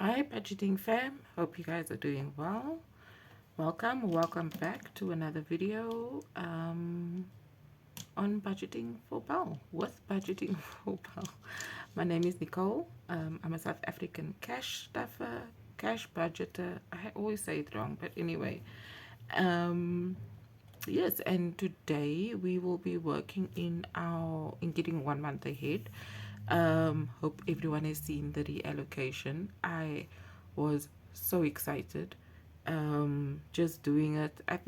Hi, budgeting fam. Hope you guys are doing well. Welcome back to another video on budgeting for Bell with budgeting for Bell. My name is Nicole. I'm a South African cash stuffer, cash budgeter. I always say it wrong, but anyway. Yes, and today we will be working in getting 1 month ahead. Hope everyone has seen the reallocation. I was so excited just doing it. I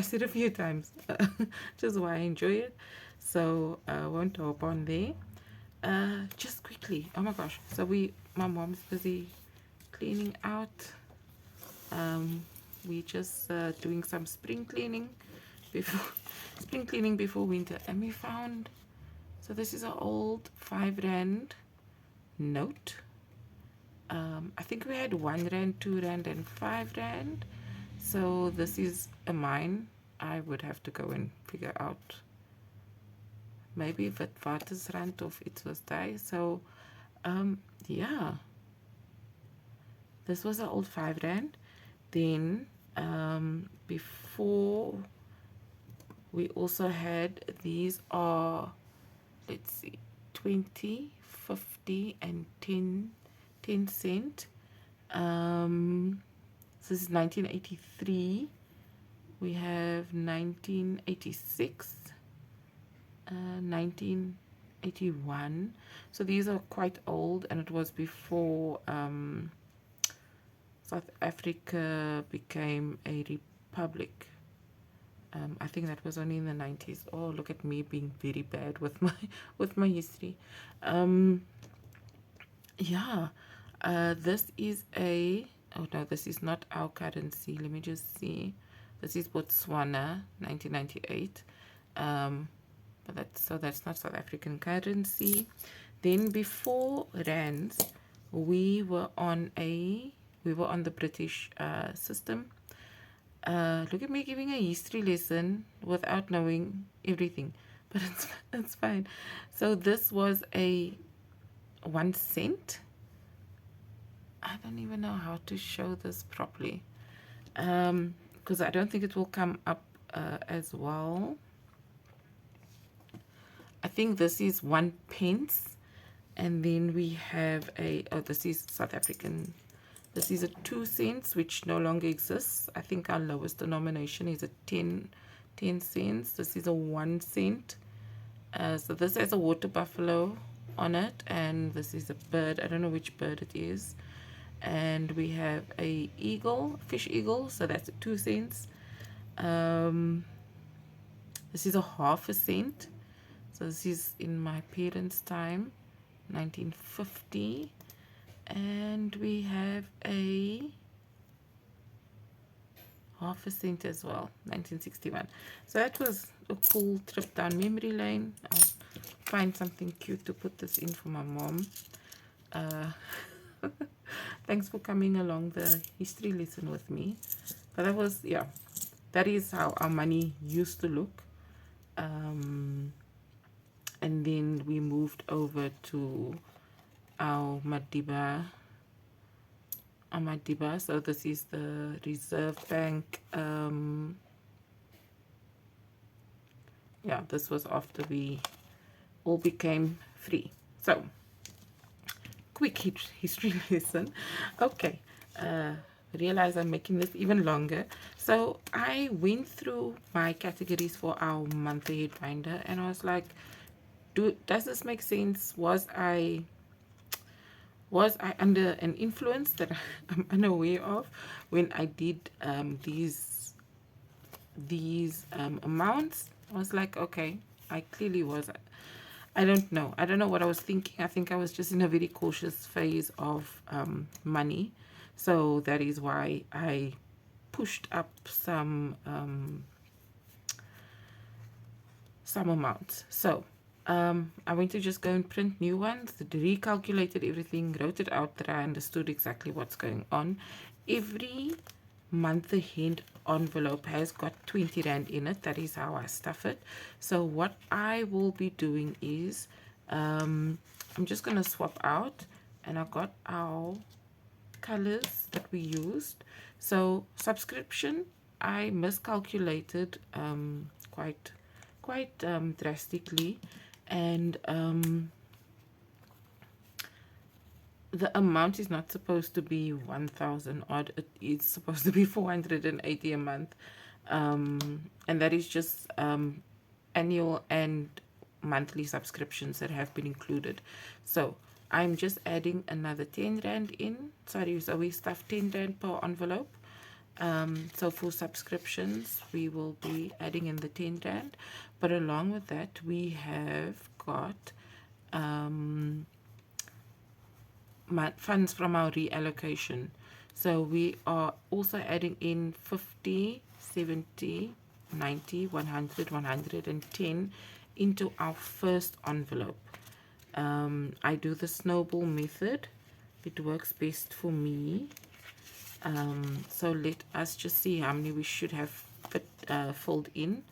said a few times just why I enjoy it. So I won't hop on there. Just quickly, oh my gosh. So my mom's busy cleaning out. We just doing some spring cleaning before winter, and we found, so this is an old 5 rand note. I think we had 1 rand, 2 rand, and 5 rand. So this is a mine. I would have to go and figure out maybe if it was rand of it was die. So yeah, this was an old 5 rand. Then before, we also had, these are, let's see, 20, 50, and 10 cent. So this is 1983. We have 1986, 1981. So these are quite old, and it was before South Africa became a republic. I think that was only in the 90s. Oh, look at me being very bad with my history. Yeah, this is oh no, this is not our currency. Let me just see. This is Botswana, 1998. But that's not South African currency. Then before rands, we were on the British system. Look at me giving a history lesson without knowing everything, but it's fine. So this was a 1 cent. I don't even know how to show this properly, because I don't think it will come up as well. I think this is 1 pence, and then we have this is South African. This is a 2 cents, which no longer exists. I think our lowest denomination is a 10 cents. This is a 1 cent. So this has a water buffalo on it, and this is a bird. I don't know which bird it is. And we have a fish eagle, so that's a 2 cents. This is a half a cent. So this is in my parents' time, 1950. And we have a half a cent as well, 1961. So that was a cool trip down memory lane. I'll find something cute to put this in for my mom. Thanks for coming along the history lesson with me. But that is how our money used to look. And then we moved over to our Madiba. So this is the Reserve Bank. Yeah, this was after we all became free. So quick history lesson. Okay, realize I'm making this even longer. So I went through my categories for our month ahead binder, and I was like, does this make sense? Was I under an influence that I'm unaware of when I did these amounts? I was like, okay, I clearly was. I don't know what I was thinking. I think I was just in a very cautious phase of money. So that is why I pushed up some amounts. So I went to just go and print new ones, recalculated everything, wrote it out that I understood exactly what's going on. Every month ahead envelope has got 20 rand in it. That is how I stuff it. So what I will be doing is I'm just going to swap out and I got our colors that we used. So subscription, I miscalculated quite drastically, and the amount is not supposed to be 1,000 odd. It is supposed to be 480 a month, and that is just annual and monthly subscriptions that have been included. So I'm just adding another 10 rand in. Sorry, so we stuffed 10 rand per envelope. So for subscriptions, we will be adding in the 10 rand, but along with that, we have got funds from our reallocation. So we are also adding in 50, 70, 90, 100, 110 into our first envelope. I do the snowball method. It works best for me. So let us just see how many we should have filled in.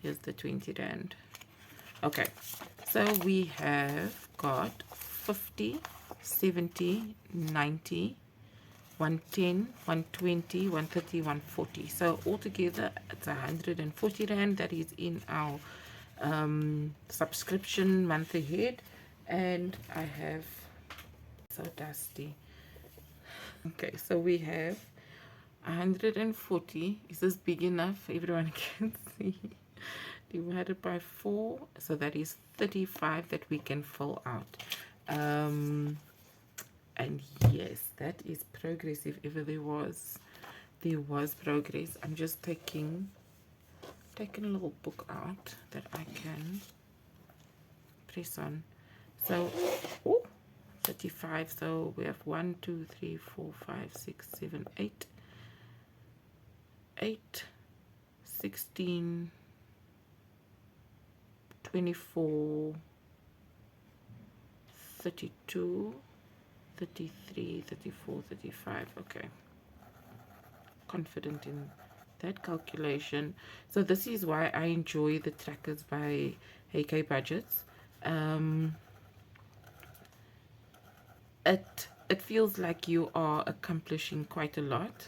Here's the 20 rand. Okay, so we have got 50, 70, 90, 110, 120, 130, 140. So altogether, it's 140 rand that is in our subscription month ahead. And I have, so dusty. Okay, so we have 140. Is this big enough? Everyone can see. Divided by 4, so that is 35 that we can fill out. And yes, that is progress if ever there was progress. I'm just taking a little book out that I can press on. So 35. So we have 1 2 3 4 5 6 7 8 16 24 32 33 34 35. Okay, confident in that calculation. So this is why I enjoy the trackers by AK Budgets. It feels like you are accomplishing quite a lot,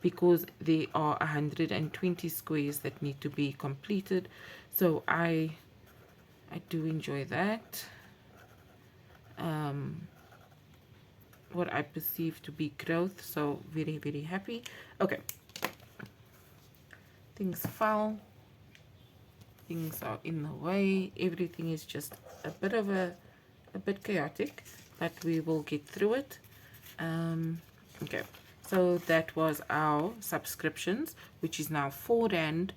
because there are 120 squares that need to be completed. So I do enjoy that. What I perceive to be growth, so very, very happy. Okay, things fell, things are in the way, everything is just a bit chaotic, but we will get through it. Okay, so that was our subscriptions, which is now 4 rand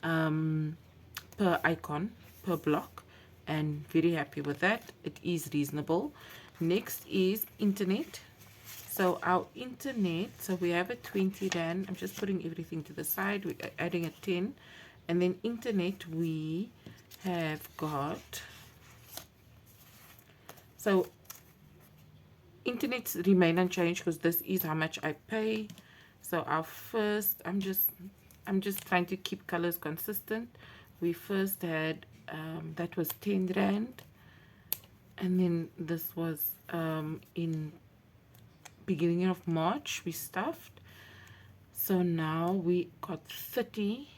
per icon per block, and very happy with that. It is reasonable. Next is internet. So our internet, so we have a 20 rand. I'm just putting everything to the side. We're adding a 10, and then internet we have got, so internets remain unchanged because this is how much I pay. So our first, I'm just trying to keep colors consistent. We first had that was 10 rand, and then this was in beginning of March we stuffed. So now we got 30,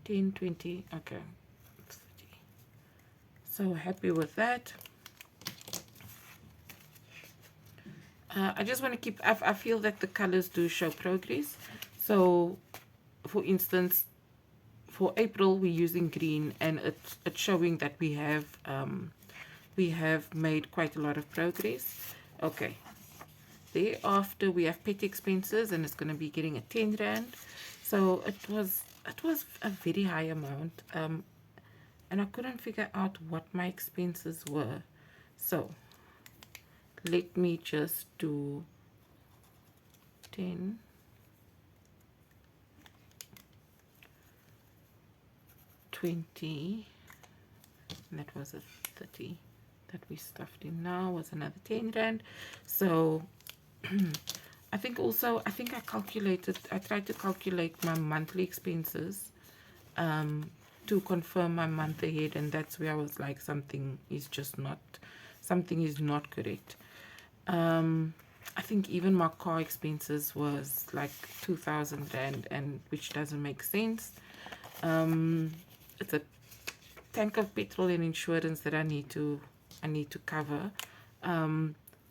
10, 20, okay, 30. So happy with that. I just want to keep, I feel that the colors do show progress. So for instance, for April we're using green, and it's showing that we have made quite a lot of progress. Okay, thereafter we have petty expenses, and it's going to be getting a 10 rand. So it was a very high amount, and I couldn't figure out what my expenses were. So let me just do 10, 20, and that was a 30 that we stuffed in now, was another 10 rand. So I think I tried to calculate my monthly expenses to confirm my month ahead, and that's where I was like, something is not correct. I think even my car expenses was like 2,000 rand, and which doesn't make sense. It's a tank of petrol and insurance that I need to cover.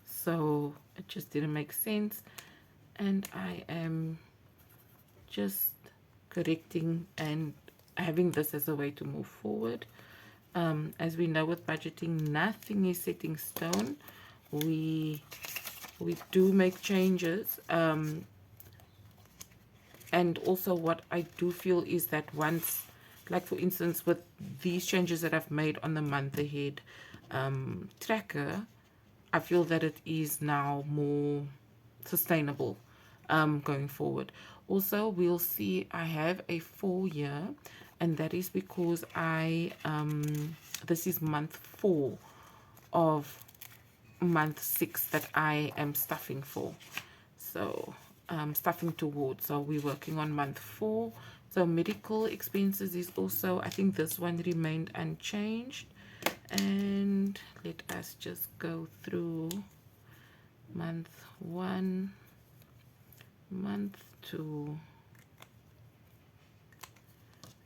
So it just didn't make sense, and I am just correcting and having this as a way to move forward. As we know, with budgeting, nothing is set in stone. We do make changes, and also what I do feel is that once, like for instance with these changes that I've made on the month ahead tracker, I feel that it is now more sustainable going forward. Also, we'll see I have a 4-year, and that is because I this is month 4 of month 6 that I am stuffing for. So stuffing towards. So we're working on month 4. So medical expenses is also, I think this one remained unchanged. And let us just go through month 1, month 2,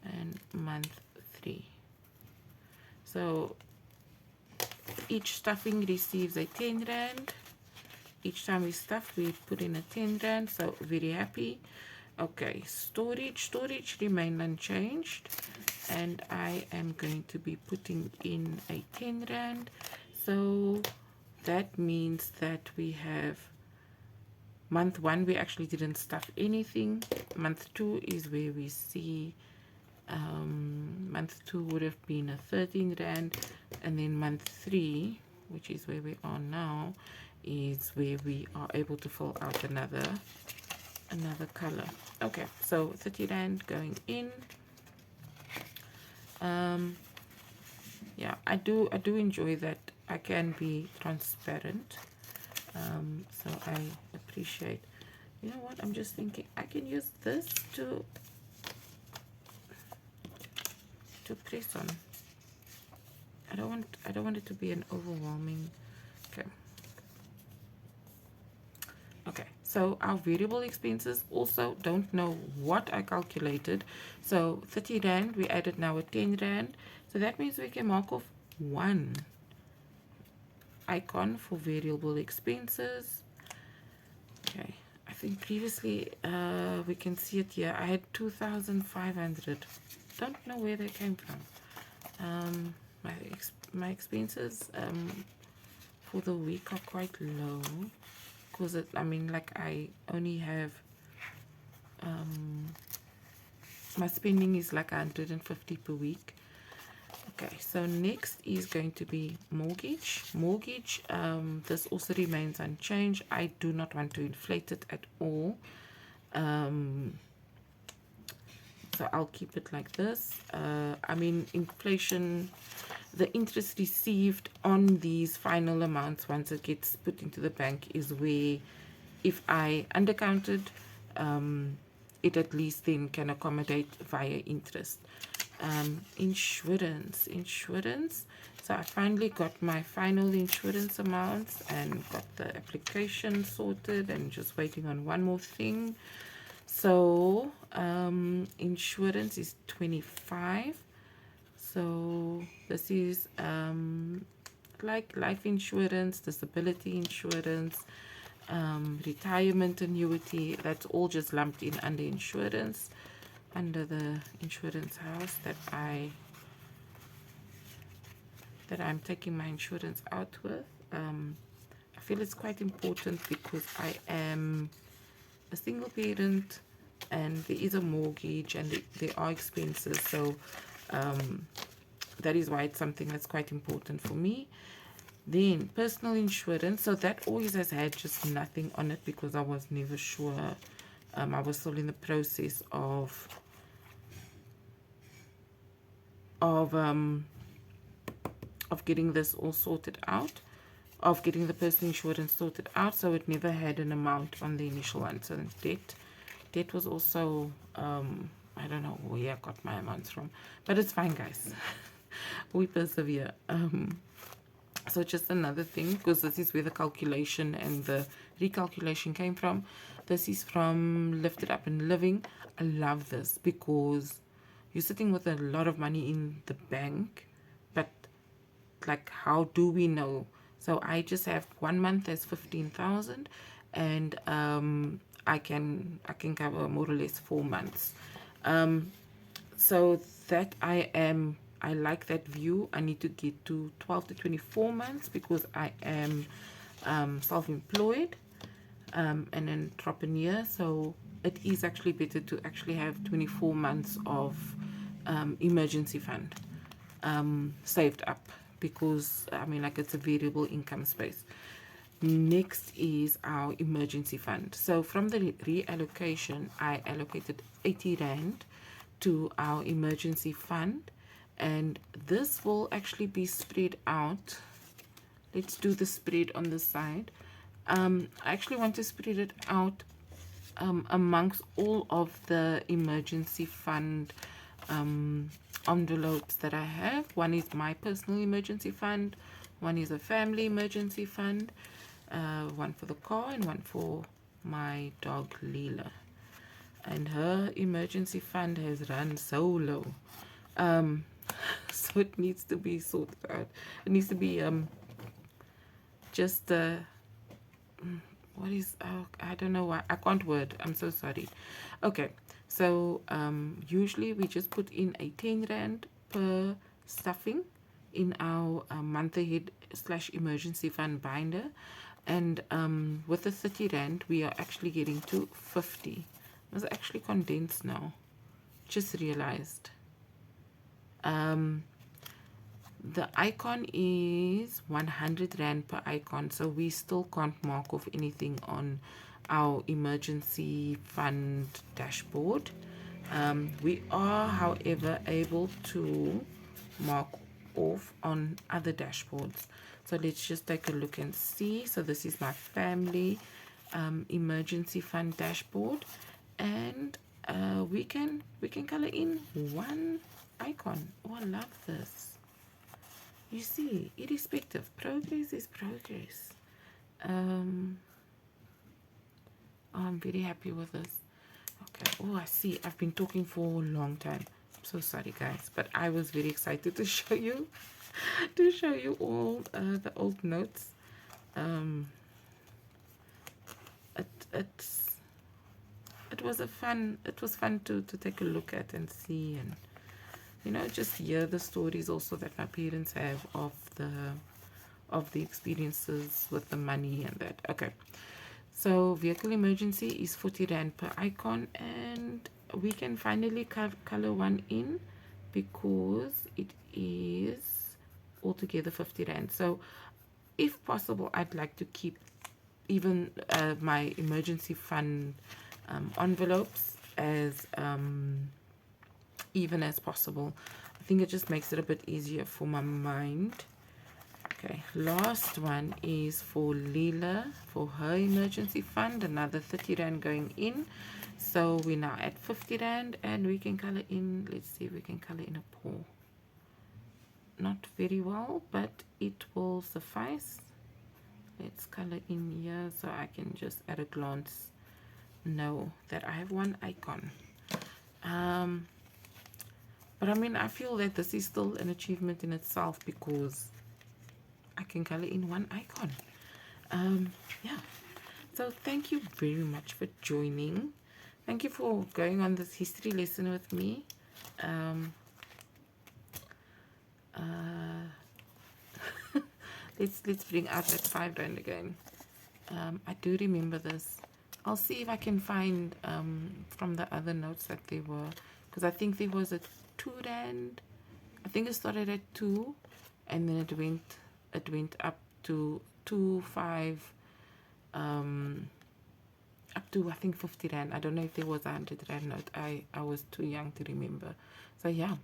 and month 3. So each stuffing receives a 10 rand. Each time we stuff, we put in a 10 rand. So very happy. Okay, storage remained unchanged, and I am going to be putting in a 10 rand. So that means that we have month 1, we actually didn't stuff anything. Month 2 is where we see month 2 would have been a 13 rand, and then month 3, which is where we are now, is where we are able to fill out another color. Okay, so 30 rand going in. Yeah, I do enjoy that I can be transparent. So I appreciate. You know what, I'm just thinking I can use this to press on. I don't want it to be an overwhelming. Okay, so our variable expenses also don't know what I calculated. So 30 rand, we added now a 10 rand. So that means we can mark off 1 icon for variable expenses. Okay, I think previously we can see it here. I had 2,500. Don't know where they came from. My expenses for the week are quite low, because I mean, like, I only have my spending is like 150 per week. Okay, so next is going to be mortgage. This also remains unchanged. I do not want to inflate it at all. So I'll keep it like this. I mean, inflation, the interest received on these final amounts once it gets put into the bank is where, if I undercounted, it at least then can accommodate via interest. Insurance. So I finally got my final insurance amounts and got the application sorted, and just waiting on one more thing. So insurance is 25. So this is like life insurance, disability insurance, retirement annuity. That's all just lumped in under insurance, under the insurance house that I'm taking my insurance out with. I feel it's quite important because I am a single parent, and there is a mortgage, and there are expenses. So that is why it's something that's quite important for me. Then personal insurance, so that always has had just nothing on it because I was never sure. I was still in the process of getting this all sorted out, of getting the personal insurance sorted out. So it never had an amount on the initial one. So debt was also I don't know where I got my amounts from, but it's fine, guys. We persevere. So just another thing, because this is where the calculation and the recalculation came from. This is from Lifted Up and Living. I love this because you're sitting with a lot of money in the bank, but like, how do we know? So I just have 1 month as 15,000, and I can cover more or less 4 months. So that I like that view. I need to get to 12 to 24 months because I am self-employed, an entrepreneur. So it is actually better to actually have 24 months of emergency fund saved up, because I mean, like, it's a variable income space. Next is our emergency fund. So from the reallocation, I allocated 80 Rand to our emergency fund, and this will actually be spread out. Let's do the spread on the side. I actually want to spread it out amongst all of the emergency fund envelopes that I have. One is my personal emergency fund, one is a family emergency fund, one for the car, and one for my dog Leela. And her emergency fund has run so low, so it needs to be sorted out. It needs to be just what is, oh, I don't know why I can't word, I'm so sorry. Okay, so usually we just put in a 10 Rand per stuffing in our month ahead / emergency fund binder, and with the 30 Rand we are actually getting to 50. It's actually condensed now, just realized. The icon is 100 Rand per icon, so we still can't mark off anything on our emergency fund dashboard. We are, however, able to mark off on other dashboards. So let's just take a look and see. So this is my family emergency fund dashboard, and we can color in one icon. Oh, I love this. You see, irrespective, progress is progress. Oh, I'm very happy with this. Okay. Oh, I see. I've been talking for a long time. I'm so sorry, guys, but I was very excited to show you, all the old notes. It was fun to take a look at and see, and just hear the stories also that my parents have of the experiences with the money and that. Okay, so vehicle emergency is 40 Rand per icon, and we can finally color one in because it is altogether 50 Rand. So if possible, I'd like to keep even my emergency fund envelopes as even as possible. I think it just makes it a bit easier for my mind. Okay, last one is for Leela, for her emergency fund, another 30 Rand going in. So we're now at 50 Rand, and we can color in, let's see if we can color in a paw. Not very well, but it will suffice. Let's color in here so I can just at a glance know that I have one icon. But I mean, I feel that this is still an achievement in itself because I can color in one icon. Yeah. So thank you very much for joining. Thank you for going on this history lesson with me. Let's bring out that 5 Rand again. I do remember this. I'll see if I can find from the other notes that they were, because I think there was a 2 Rand. I think it started at 2, and then it went up to 2.5, up to I think 50 Rand. I don't know if there was a 100 Rand note. I was too young to remember. So yeah,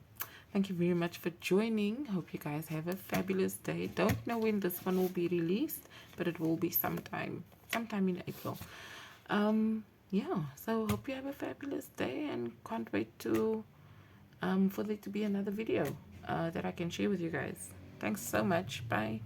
thank you very much for joining. Hope you guys have a fabulous day. Don't know when this one will be released, but it will be sometime in April. yeah, so hope you have a fabulous day, and can't wait to for there to be another video that I can share with you guys. Thanks so much. Bye.